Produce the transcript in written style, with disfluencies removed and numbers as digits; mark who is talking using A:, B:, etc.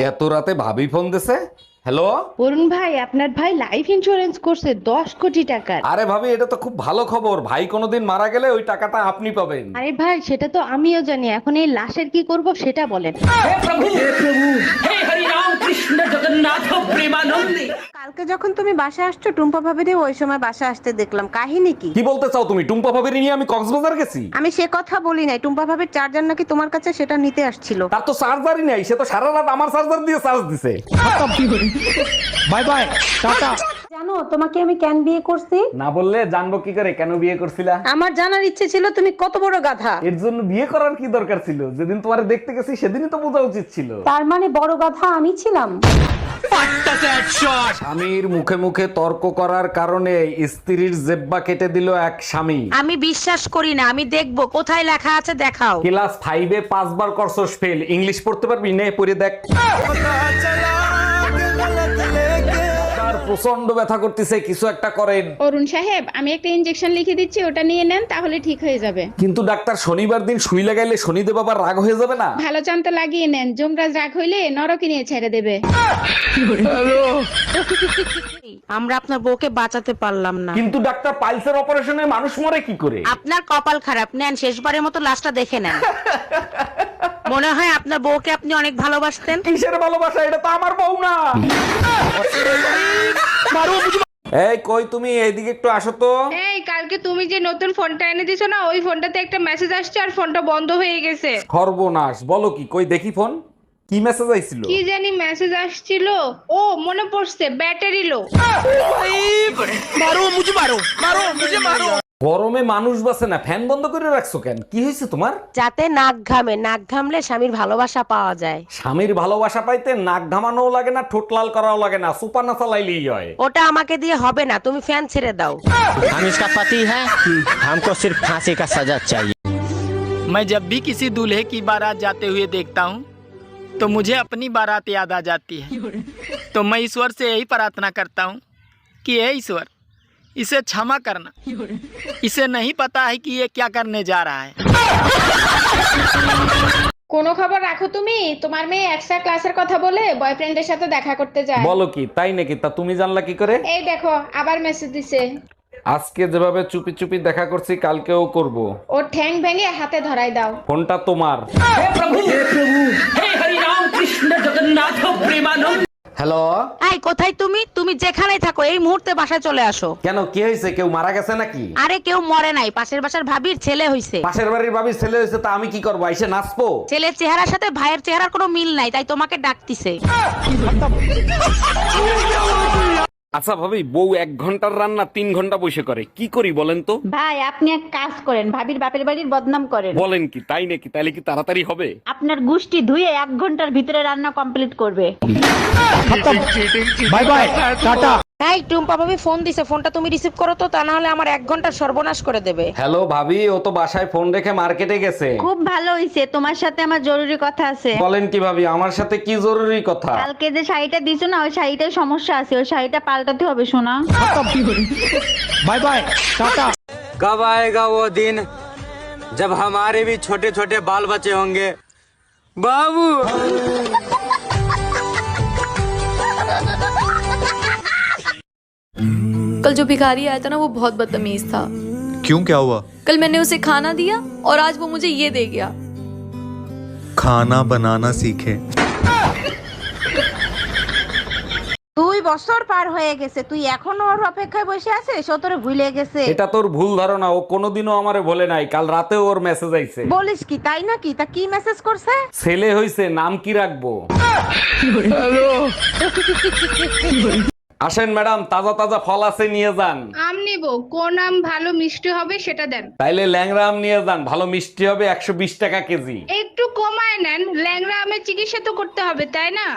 A: এত রাতে ভাবি ফোন দিছে। হ্যালো।
B: অরুণ ভাই, আপনার ভাই লাইফ ইন্স্যুরেন্স করছে 10 কোটি টাকার।
A: আরে ভাবি, এটা তো খুব ভালো খবর। ভাই কোনোদিন মারা গেলে ওই টাকাটা আপনি পাবেন।
B: আরে ভাই, সেটা তো আমিও জানি। এখন এই লাশের কি করব সেটা বলেন।
C: কালকে যখন তুমি বাসায় আসছো টুম্পা ভাবিরে ওই সময় বাসায় আসতে দেখলাম, কাহিনী কি?
A: কি বলতে চাও তুমি? টুম্পা ভাবির নিয়ে আমি কক্সবাজার গেছি?
C: আমি সে কথা বলি নাই, টুম্পা ভাবির চার্জার নাকি তোমার কাছে, সেটা নিতে আসছিল।
A: তার তো চার্জারই নাই, সে তো সারা রাত আমার চার্জার দিয়ে চার্জ দিছে। Bye bye, tata.
C: জানো তোমাকে আমি কেন বিয়ে করছি?
A: না বললে জানবো কি করে কেন বিয়ে করছিলা?
C: আমার জানার ইচ্ছে ছিল তুমি কত বড় গাধা।
A: এর জন্য বিয়ে করার কি দরকার ছিল? যেদিন তোমারে দেখতে গেছি সেদিনই তো বোঝা উচিত ছিল।
C: তার মানে বড় গাধা আমি ছিলাম?
A: স্বামীর মুখে মুখে তর্ক করার কারণে স্ত্রীর জেব্বা কেটে দিল এক স্বামী।
C: আমি বিশ্বাস করি না, আমি দেখবো কোথায় লেখা আছে, দেখাও।
A: ক্লাস 5-এ 5 বার করছস ফেল। ইংলিশ পড়তে পারবি? নে পড়ে দেখ। তার প্রচন্ড ব্যথা করতেছে, কিছু একটা করেন।
D: অরুণ সাহেব, আমি একটা ইনজেকশন লিখে দিচ্ছি, ওটা নিয়ে নেন, তাহলে ঠিক হয়ে যাবে।
A: কিন্তু ডাক্তার, শনিবার দিন সুই লাগাইলে শনিদেব আবার রাগ হয়ে যাবে না?
D: ভালো চান্তা লাগিয়ে নেন, যমরাজ রাগ হইলে নরকে নিয়ে ছেড়ে দেবে।
C: আমরা আপনার বউকে বাঁচাতে পারলাম না।
A: কিন্তু ডাক্তার, পাইলসের অপারেশনে মানুষ মরে কি করে?
C: আপনার কপাল খারাপ, নেন শেষবারের মতো লাশটা দেখে নেন। মনে হয় আপনার বউকে আপনি অনেক ভালোবাসতেন।
A: কিসের ভালোবাসা? এটা তো আমার বউ না। এই কই তুমি, এইদিকে একটু আসো তো।
D: এই, কালকে তুমি যে নতুন ফোনটা এনে দিছো না, ওই ফোনটাতে একটা মেসেজ আসছে আর ফোনটা বন্ধ হয়ে গেছে।
A: সর্বনাশ, বলো কি? কই দেখি ফোন। কি মেসেজ আইছিল?
D: কি জানি মেসেজ আসছিল। ও মনে পড়ছে, ব্যাটারি লো।
A: গরমে মানুষ বাঁচে না, ফ্যান বন্ধ করে রাখছো কেন? কি হয়েছে তোমার?
C: যাতে নাক ঘামে, নাক ঘামলে স্বামীর ভালোবাসা পাওয়া যায়।
A: স্বামীর ভালোবাসা পাইতে নাক ঘামানোও লাগে না, ঠোঁট লাল করাও লাগে না, সুপার না চালাইলেই হয়।
C: ওটা আমাকে দিয়ে হবে না, তুমি ফ্যান ছেড়ে দাও।
E: हम इसका पति है, हमको सिर्फ फांसी का सजा चाहिए।
F: मैं जब भी किसी दूल्हे की बारात जाते हुए देखता हूँ तो मुझे अपनी बारात याद आ जाती है। तो मैं ईश्वर से यही प्रार्थना करता हूँ कि हे ईश्वर, इसे क्षमा करना, इसे नहीं पता है कि ये क्या करने जा रहा है।
D: কোনো খবর রাখো তুমি? তোমার মেয়ে এক্সট্রা ক্লাসের কথা বলে বয়ফ্রেন্ডের সাথে দেখা করতে যায়।
A: বলো কি? তাই নাকি? তা তুমি জানলা কি করে?
D: এই দেখো, আবার মেসেজ দিছে।
A: আজকে যেভাবে চুপি চুপি দেখা করছি, কালকেও করব।
D: ওর ঠ্যাং ভেঙে হাতে ধরাই দাও।
A: ফোনটা তোমার। হ্যালো।
C: এই কোথায় তুমি? তুমি যেখানেই থাকো এই মুহূর্তে বাসায় চলে আসো।
A: কেন, কি হয়েছে? কেউ মারা গেছে নাকি?
C: আরে কেউ মরে নাই, পাশের বাসার ভাবির ছেলে হইছে।
A: পাশের বাড়ির ভাবির ছেলে হয়েছে, তা আমি কি করবো? আইসে নাচবো?
C: ছেলের চেহারার সাথে ভাইয়ের চেহারার কোনো মিল নাই, তাই তোমাকে ডাকতিছে।
A: আচ্ছা ভাবি, বউ 1 ঘন্টার রান্না 3 ঘন্টা বসে করে, কি করি বলেন তো?
G: ভাই, আপনি এক কাজ করেন, ভাবির বাপের বাড়ির বদনাম করেন।
A: বলেন কি? তাই নাকি? তাইলে কি তাড়াতাড়ি হবে?
G: আপনার গুষ্টি ধুয়ে 1 ঘন্টার ভিতরে রান্না কমপ্লিট করবে।
A: Bye bye, tata.
C: এই টুম্পা ভাবি ফোন দিছে, ফোনটা তুমি রিসিভ করো তো, তা না হলে আমার 1 ঘন্টা সর্বনাশ করে দেবে।
A: হ্যালো ভাবি, ও তো বাসায় ফোন রেখে মার্কেটে গেছে।
G: খুব ভালো হইছে, তোমার সাথে আমার জরুরি কথা আছে।
A: বলেন কি ভাবি, আমার সাথে কি জরুরি কথা?
G: কালকে যে শাড়িটা দিছো না, ওই শাড়িটার সমস্যা আছে, ওই শাড়িটা পাল্টাতে হবে শোনা।
A: Bye bye, tata.
E: कब आएगा वो दिन जब हमारे भी छोटे छोटे बाल बच्चे होंगे बाबू।
H: कल जो भिखारी आया था ना, वो बहुत बदतमीज था।
I: क्यों, क्या हुआ?
H: कल मैंने उसे खाना दिया और आज वो मुझे ये दे गया।
I: खाना बनाना सीखे।
C: 2 বছর পার হয়ে গেছে, তুই এখনো ওর অপেক্ষায় বসে আছিস? ও তোরে ভুলে গেছে।
A: এটা তোর ভুল ধারণা, ও কোনোদিনও আমারে বলে নাই। কাল রাতে ওর মেসেজ আইছে।
C: বলিস কি? তাই নাকি? তা কি মেসেজ করছে?
A: ছেলে হইছে, নাম কি রাখবো? আসেন ম্যাডাম, তাজা তাজা ফল আছে, নিয়ে যান।
D: আম নিব, কোন আম ভালো মিষ্টি হবে সেটা দেন।
A: তাইলে ল্যাংড়া আম নিয়ে যান, ভালো মিষ্টি হবে, 120 টাকা কেজি।
D: একটু কমায় নেন, ল্যাংড়া আমের চিকিৎসা তো করতে হবে, তাই না?